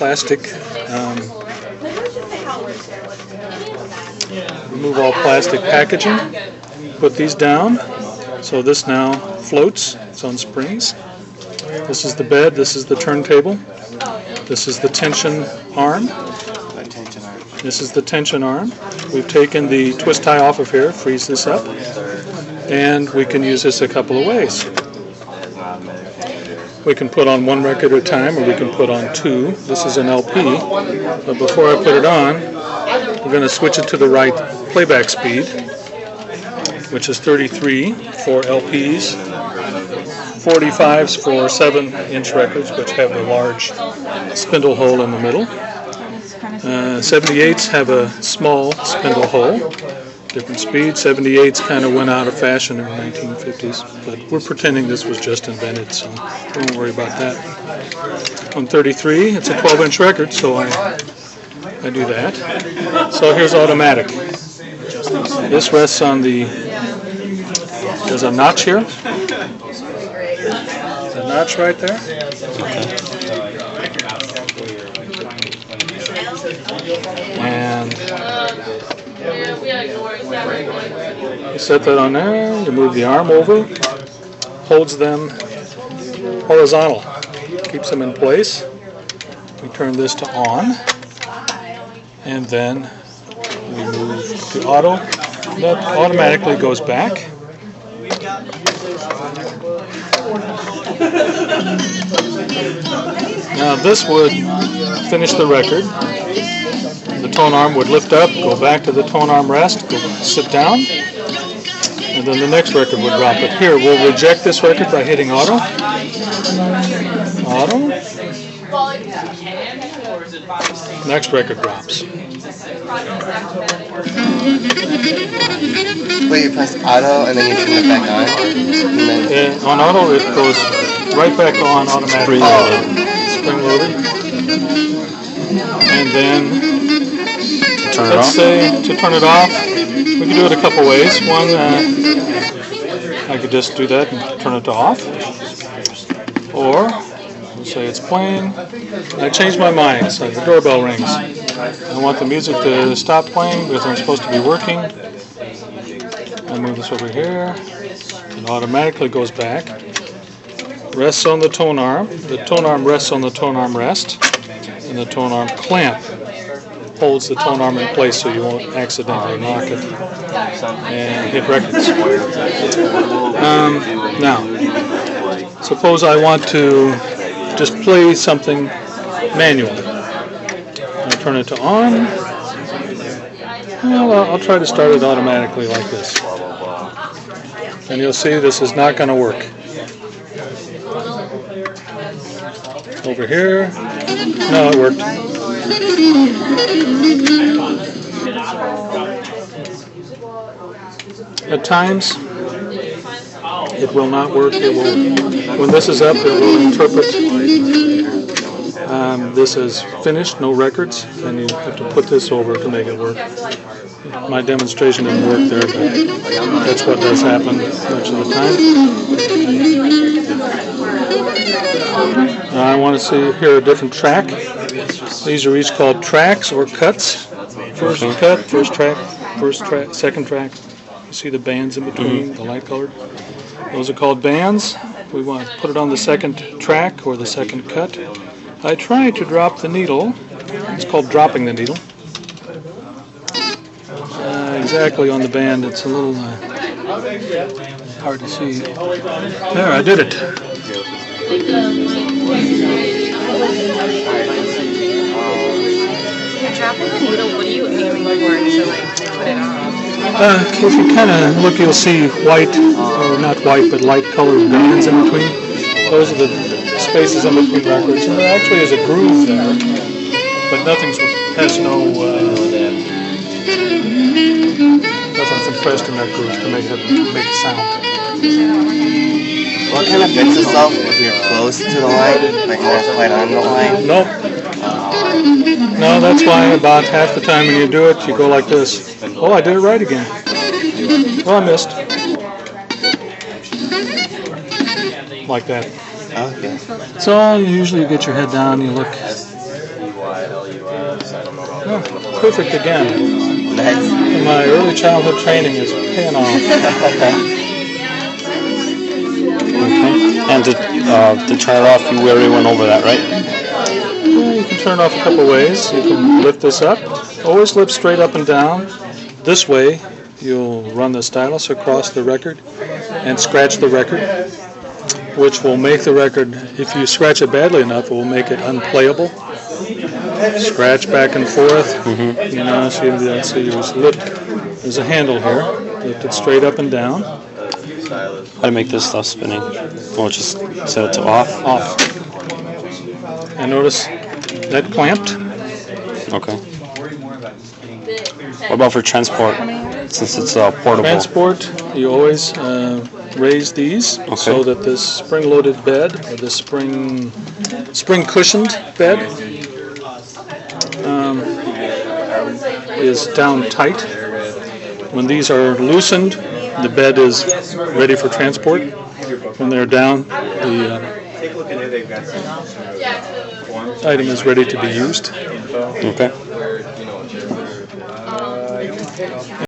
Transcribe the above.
plastic. Remove all plastic packaging. Put these down. So this now floats. It's on springs. This is the bed. This is the turntable. This is the tension arm. This is the tension arm. We've taken the twist tie off of here, freeze this up, and we can use this a couple of ways. We can put on one record at a time, or we can put on two. This is an LP, but before I put it on, we're going to switch it to the right playback speed, which is 33 for LPs, 45s for 7-inch records, which have the large spindle hole in the middle. 78s have a small spindle hole, different speed. 78s kind of went out of fashion in the 1950s, but we're pretending this was just invented, so don't worry about that. On 33, it's a 12-inch record, so I do that. So here's automatic. This rests on the, there's a notch here. There's a notch right there. And you set that on there, you move the arm over, holds them horizontal, keeps them in place. We turn this to on, and then we move to auto. That automatically goes back. Now this would finish the record. The tone arm would lift up, go back to the tone arm rest, go sit down, and then the next record would drop. But here, we'll reject this record by hitting auto. Auto. Next record drops. Wait, you press auto and then you turn it back on? And on auto, it goes right back on automatically. Spring loaded. And then, let's say, to turn it off, we can do it a couple ways. One, I could just do that and turn it to off. Or, let's say it's playing. I changed my mind, so the doorbell rings. I want the music to stop playing because I'm supposed to be working. I move this over here. It automatically goes back. Rests on the tone arm. The tone arm rests on the tone arm rest. And the tone arm clamp holds the tone arm in place so you won't accidentally knock it and hit records. Now, suppose I want to just play something manually. I'll turn it to on. Well, I'll try to start it automatically like this. And you'll see this is not going to work. Over here. No, it worked. At times, it will not work. It will, when this is up, it will interpret this is finished, no records, and you have to put this over to make it work. My demonstration didn't work there, but that's what does happen much of the time. I want to see here a different track. These are each called tracks or cuts. First cut, first track, second track. You see the bands in between, the light colored. Those are called bands. We want to put it on the second track or the second cut. I try to drop the needle. It's called dropping the needle. Exactly on the band. It's a little hard to see. There, I did it. Dropping the needle, what are you aiming for to put it on? If you kind of look, you'll see white, or not white, but light colored bands in between. Those are the spaces in between records. And there actually is a groove there, but nothing's compressed in that groove to make a sound. Well, it kind of fits itself if you're close to the line, but you're not quite on the line. Nope. No, that's why about half the time when you do it, you go like this. Oh, I did it right again. Oh, I missed. Like that. Okay. So usually you get your head down, you look. Oh, perfect again. Nice. My early childhood training is paying off. Okay. And to turn it off, you already went over that, right? Yeah, you can turn it off a couple ways. You can lift this up. Always lift straight up and down. This way, you'll run the stylus across the record and scratch the record, which will make the record, if you scratch it badly enough, it will make it unplayable. Scratch back and forth. Mm-hmm. You know, so you just lift. There's a handle here. Lift it straight up and down. How to make this stuff spinning? We'll just set it to off. Off. And notice that clamped. Okay. What about for transport? Since it's portable. Transport, you always raise these so that this spring-loaded bed or this spring-cushioned bed is down tight. When these are loosened, the bed is ready for transport. When they're down, the item is ready to be used. Okay.